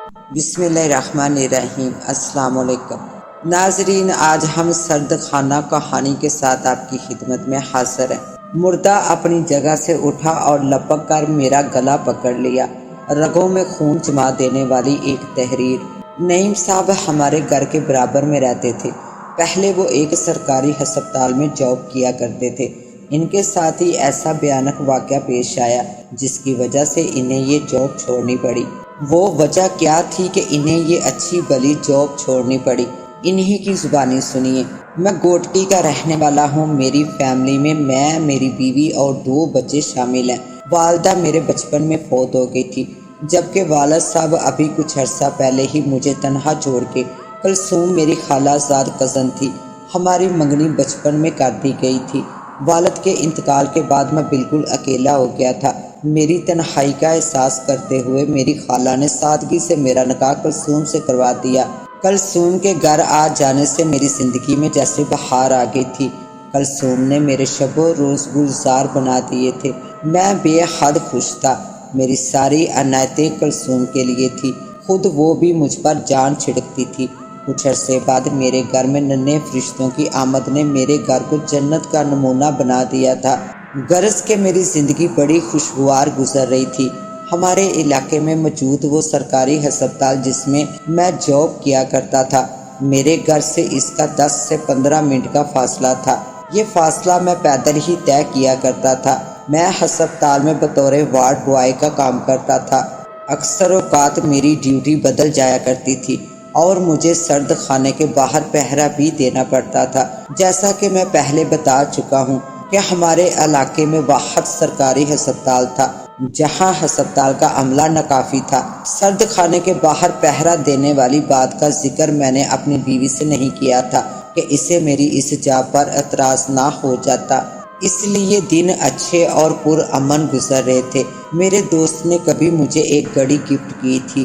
بسم اللہ الرحمن الرحیم۔ السلام علیکم ناظرین، آج ہم سرد خانہ کہانی کے ساتھ آپ کی خدمت میں حاضر ہیں۔ مردہ اپنی جگہ سے اٹھا اور لپک کر میرا گلا پکڑ لیا۔ رگوں میں خون جما دینے والی ایک تحریر۔ نعیم صاحب ہمارے گھر کے برابر میں رہتے تھے۔ پہلے وہ ایک سرکاری ہسپتال میں جاب کیا کرتے تھے۔ ان کے ساتھ ہی ایسا بھیانک واقعہ پیش آیا جس کی وجہ سے انہیں یہ جاب چھوڑنی پڑی۔ وہ وجہ کیا تھی کہ انہیں یہ اچھی بھلی جاب چھوڑنی پڑی، انہی کی زبانی سنیے۔ میں گوٹکی کا رہنے والا ہوں۔ میری فیملی میں میں، میری بیوی اور 2 بچے شامل ہیں۔ والدہ میرے بچپن میں فوت ہو گئی تھی، جبکہ والد صاحب ابھی کچھ عرصہ پہلے ہی مجھے تنہا چھوڑ کے۔ کلثوم میری خالہ زاد کزن تھی۔ ہماری منگنی بچپن میں کر دی گئی تھی۔ والد کے انتقال کے بعد میں بالکل اکیلا ہو گیا تھا۔ میری تنہائی کا احساس کرتے ہوئے میری خالہ نے سادگی سے میرا نکاح کلثوم سے کروا دیا۔ کلثوم کے گھر آ جانے سے میری زندگی میں جیسے بہار آ گئی تھی۔ کلثوم نے میرے شب و روز گلزار بنا دیے تھے۔ میں بے حد خوش تھا۔ میری ساری عنایتیں کلثوم کے لیے تھی، خود وہ بھی مجھ پر جان چھڑکتی تھی۔ کچھ عرصے بعد میرے گھر میں ننھے فرشتوں کی آمد نے میرے گھر کو جنت کا نمونہ بنا دیا تھا۔ غرض کہ میری زندگی بڑی خوشگوار گزر رہی تھی۔ ہمارے علاقے میں موجود وہ سرکاری ہسپتال جس میں میں جاب کیا کرتا تھا، میرے گھر سے اس کا 10 سے 15 منٹ کا فاصلہ تھا۔ یہ فاصلہ میں پیدل ہی طے کیا کرتا تھا۔ میں ہسپتال میں بطور وارڈ بوائے کا کام کرتا تھا۔ اکثر اوقات میری ڈیوٹی بدل جایا کرتی تھی اور مجھے سرد خانے کے باہر پہرا بھی دینا پڑتا تھا۔ جیسا کہ میں پہلے بتا چکا ہوں کہ ہمارے علاقے میں واحد سرکاری ہسپتال تھا جہاں ہسپتال کا عملہ ناکافی تھا۔ سرد خانے کے باہر پہرا دینے والی بات کا ذکر میں نے اپنی بیوی سے نہیں کیا تھا کہ اسے میری اس جاب پر اعتراض نہ ہو جاتا، اس لیے دن اچھے اور پرامن گزر رہے تھے۔ میرے دوست نے کبھی مجھے ایک گھڑی گفٹ کی تھی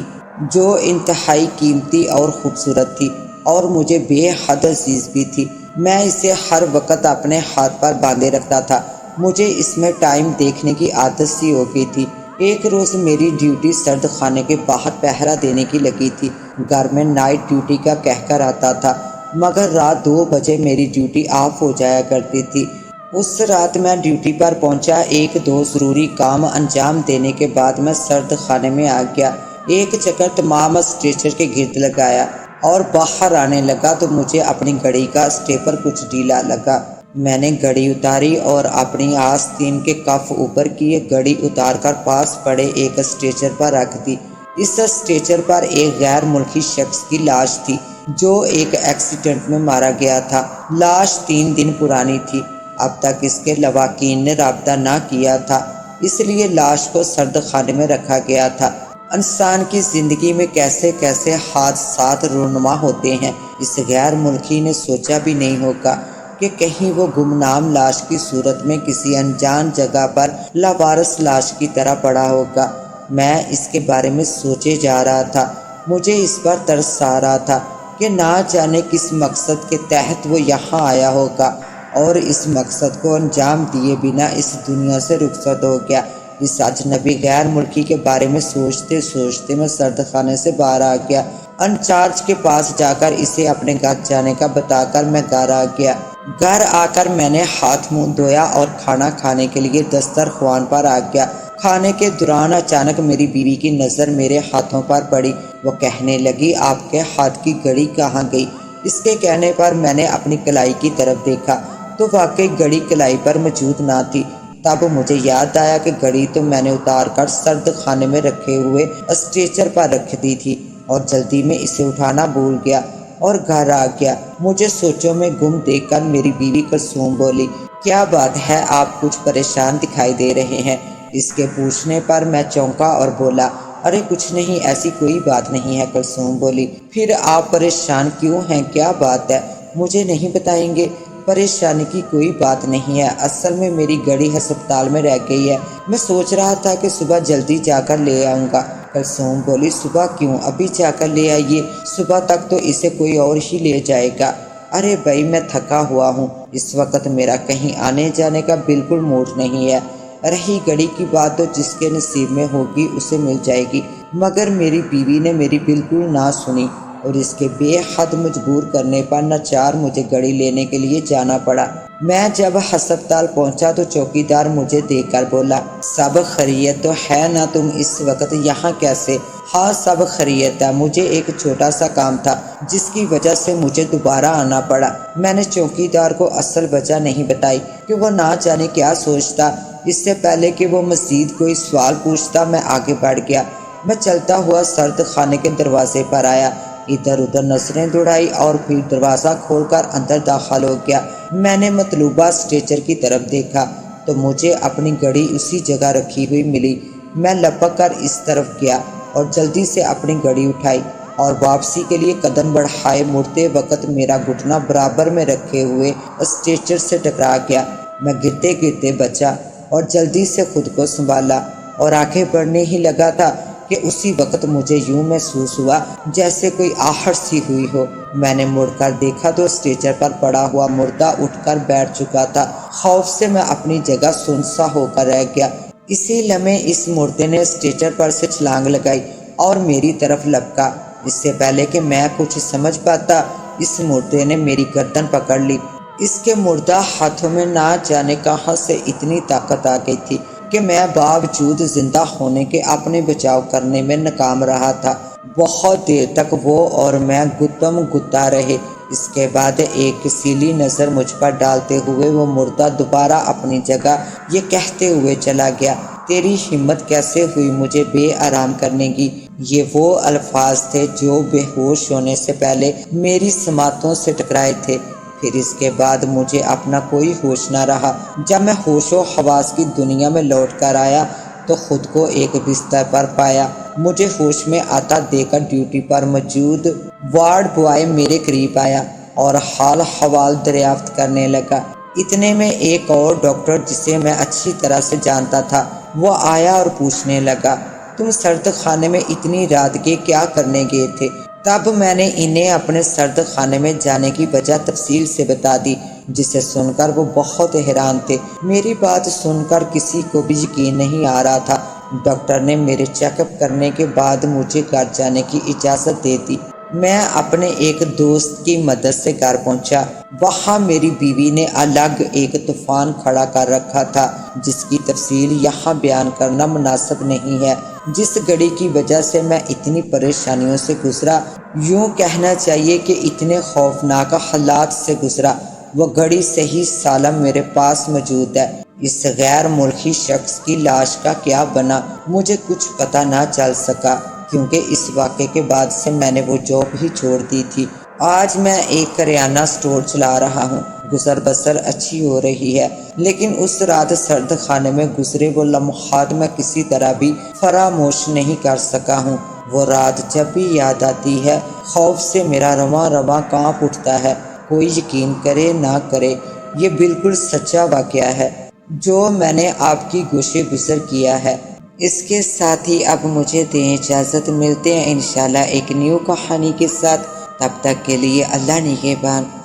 جو انتہائی قیمتی اور خوبصورت تھی اور مجھے بے حد عزیز بھی تھی۔ میں اسے ہر وقت اپنے ہاتھ پر باندھے رکھتا تھا۔ مجھے اس میں ٹائم دیکھنے کی عادت سی ہو گئی تھی۔ ایک روز میری ڈیوٹی سرد خانے کے باہر پہرا دینے کی لگی تھی۔ گھر میں نائٹ ڈیوٹی کا کہکر آتا تھا، مگر رات 2 بجے میری ڈیوٹی آف ہو جایا کرتی تھی۔ اس رات میں ڈیوٹی پر پہنچا، 1-2 ضروری کام انجام دینے کے بعد میں سرد خانے میں آ گیا۔ ایک چکر تمام اسٹریچر کے گرد لگایا اور باہر آنے لگا تو مجھے اپنی گھڑی کا اسٹیپر کچھ ڈھیلا لگا۔ میں نے گھڑی اتاری اور اپنی آستین کے کف اوپر کیے، گھڑی اتار کر پاس پڑے ایک اسٹریچر پر رکھ دی۔ اس اسٹریچر پر ایک غیر ملکی شخص کی لاش تھی جو ایک ایکسیڈنٹ میں مارا گیا تھا۔ لاش 3 دن پرانی تھی۔ اب تک اس کے لواحقین نے رابطہ نہ کیا تھا، اس لیے لاش کو سرد خانے میں رکھا گیا تھا۔ انسان کی زندگی میں کیسے کیسے حادثات رونما ہوتے ہیں، اس غیر ملکی نے سوچا بھی نہیں ہوگا کہ کہیں وہ گمنام لاش کی صورت میں کسی انجان جگہ پر لاوارث لاش کی طرح پڑا ہوگا۔ میں اس کے بارے میں سوچے جا رہا تھا۔ مجھے اس پر ترس آ رہا تھا کہ نہ جانے کس مقصد کے تحت وہ یہاں آیا ہوگا اور اس مقصد کو انجام دیے بنا اس دنیا سے رخصت ہو گیا۔ اس اجنبی غیر ملکی کے بارے میں سوچتے سوچتے میں سرد خانے سے باہر آ گیا۔ انچارج کے پاس جا کر اسے اپنے گھر جانے کا بتا کر میں گھر آ گیا۔ گھر آ کر میں نے ہاتھ منہ دھویا اور کھانا کھانے کے لیے دسترخوان پر آ گیا۔ کھانے کے دوران اچانک میری بیوی کی نظر میرے ہاتھوں پر پڑی۔ وہ کہنے لگی، آپ کے ہاتھ کی گھڑی کہاں گئی؟ اس کے کہنے پر میں نے اپنی کلائی کی طرف دیکھا تو واقعی گھڑی کلائی پر موجود نہ تھی۔ تب مجھے یاد آیا کہ گھڑی تو میں نے اتار کر سرد خانے میں رکھے ہوئے اسٹریچر پر رکھ دی تھی اور جلدی میں اسے اٹھانا بھول گیا اور گھر آ گیا۔ مجھے سوچوں میں گم دیکھ کر میری بیوی کلثوم بولی، کیا بات ہے، آپ کچھ پریشان دکھائی دے رہے ہیں؟ اس کے پوچھنے پر میں چونکا اور بولا، ارے کچھ نہیں، ایسی کوئی بات نہیں ہے۔ کلثوم بولی، پھر آپ پریشان کیوں ہیں، کیا بات ہے، مجھے نہیں بتائیں گے؟ پریشانی کی کوئی بات نہیں ہے، اصل میں میری گھڑی ہسپتال میں رہ گئی ہے، میں سوچ رہا تھا کہ صبح جلدی جا کر لے آؤں گا۔ کلثوم بولی، صبح کیوں، ابھی جا کر لے آئیے، صبح تک تو اسے کوئی اور ہی لے جائے گا۔ ارے بھائی، میں تھکا ہوا ہوں، اس وقت میرا کہیں آنے جانے کا بالکل موڈ نہیں ہے۔ رہی گھڑی کی بات تو جس کے نصیب میں ہوگی اسے مل جائے گی، مگر میری بیوی نے میری بالکل نہ سنی اور اس کے بے حد مجبور کرنے پر ناچار مجھے گڑی لینے کے لیے جانا پڑا۔ میں جب ہسپتال پہنچا تو چوکیدار مجھے دیکھ کر بولا، سب خیریت تو ہے نا، تم اس وقت یہاں کیسے؟ ہاں سب خیریت ہے، مجھے ایک چھوٹا سا کام تھا جس کی وجہ سے مجھے دوبارہ آنا پڑا۔ میں نے چوکیدار کو اصل وجہ نہیں بتائی کہ وہ نہ جانے کیا سوچتا۔ اس سے پہلے کہ وہ مزید کوئی سوال پوچھتا میں آگے بڑھ گیا۔ میں چلتا ہوا سرد خانے کے دروازے پر آیا، ادھر ادھر نظریں دوڑائی اور پھر دروازہ کھول کر اندر داخل ہو گیا۔ میں نے مطلوبہ اسٹریچر کی طرف دیکھا تو مجھے اپنی گڑی اسی جگہ رکھی ہوئی ملی۔ میں لپک کر اس طرف گیا اور جلدی سے اپنی گڑی اٹھائی اور واپسی کے لیے قدم بڑھائے۔ مڑتے وقت میرا گھٹنا برابر میں رکھے ہوئے اسٹریچر سے ٹکرا گیا۔ میں گرتے گرتے بچا اور جلدی سے خود کو سنبھالا اور آگے بڑھنے ہی لگا تھا کہ اسی وقت مجھے یوں محسوس ہوا جیسے کوئی آہٹ سی ہوئی ہو۔ میں نے مڑ کر دیکھا تو اسٹریچر پر پڑا ہوا مردہ اٹھ کر بیٹھ چکا تھا۔ خوف سے میں اپنی جگہ سنسا ہو کر رہ گیا۔ اسی لمحے اس مردے نے اسٹریچر پر سے چھلانگ لگائی اور میری طرف لپکا۔ اس سے پہلے کہ میں کچھ سمجھ پاتا اس مردے نے میری گردن پکڑ لی۔ اس کے مردہ ہاتھوں میں نہ جانے کہاں سے اتنی طاقت آ گئی تھی کہ میں باوجود زندہ ہونے کے اپنے بچاؤ کرنے میں ناکام رہا تھا۔ بہت دیر تک وہ اور میں گتم گتا رہے۔ اس کے بعد ایک سیلی نظر مجھ پر ڈالتے ہوئے وہ مردہ دوبارہ اپنی جگہ یہ کہتے ہوئے چلا گیا، تیری ہمت کیسے ہوئی مجھے بے آرام کرنے کی؟ یہ وہ الفاظ تھے جو بے ہوش ہونے سے پہلے میری سماعتوں سے ٹکرائے تھے۔ پھر اس کے بعد مجھے اپنا کوئی ہوش نہ رہا۔ جب میں ہوش و حواس کی دنیا میں لوٹ کر آیا تو خود کو ایک بستر پر پایا۔ مجھے ہوش میں آتا دیکھ کر ڈیوٹی پر موجود وارڈ بوائے میرے قریب آیا اور حال حوال دریافت کرنے لگا۔ اتنے میں ایک اور ڈاکٹر جسے میں اچھی طرح سے جانتا تھا وہ آیا اور پوچھنے لگا، تم سرد خانے میں اتنی رات کے کیا کرنے گئے تھے؟ تب میں نے انہیں اپنے سرد خانے میں جانے کی وجہ تفصیل سے بتا دی، جسے سن کر وہ بہت حیران تھے۔ میری بات سن کر کسی کو بھی یقین نہیں آ رہا تھا۔ ڈاکٹر نے میرے چیک اپ کرنے کے بعد مجھے گھر جانے کی اجازت دے دی۔ میں اپنے ایک دوست کی مدد سے گھر پہنچا۔ وہاں میری بیوی نے الگ ایک طوفان کھڑا کر رکھا تھا جس کی تفصیل یہاں بیان کرنا مناسب نہیں ہے۔ جس گھڑی کی وجہ سے میں اتنی پریشانیوں سے گزرا، یوں کہنا چاہیے کہ اتنے خوفناک حالات سے گزرا، وہ گھڑی صحیح سالم میرے پاس موجود ہے۔ اس غیر ملکی شخص کی لاش کا کیا بنا مجھے کچھ پتہ نہ چل سکا، کیونکہ اس واقعے کے بعد سے میں نے وہ جاب ہی چھوڑ دی تھی۔ آج میں ایک کریانہ اسٹور چلا رہا ہوں، گزر بسر اچھی ہو رہی ہے، لیکن اس رات سرد خانے میں گزرے وہ لمحات میں کسی طرح بھی فراموش نہیں کر سکا ہوں۔ وہ رات جب بھی یاد آتی ہے خوف سے میرا رواں رواں کانپ اٹھتا ہے۔ کوئی یقین کرے نہ کرے، یہ بالکل سچا واقعہ ہے جو میں نے آپ کی گوشے گزر کیا ہے۔ اس کے ساتھ ہی اب مجھے دیں اجازت، ملتے ہیں انشاءاللہ ایک نیو کہانی کے ساتھ۔ تب تک کے لیے اللہ نگہبان۔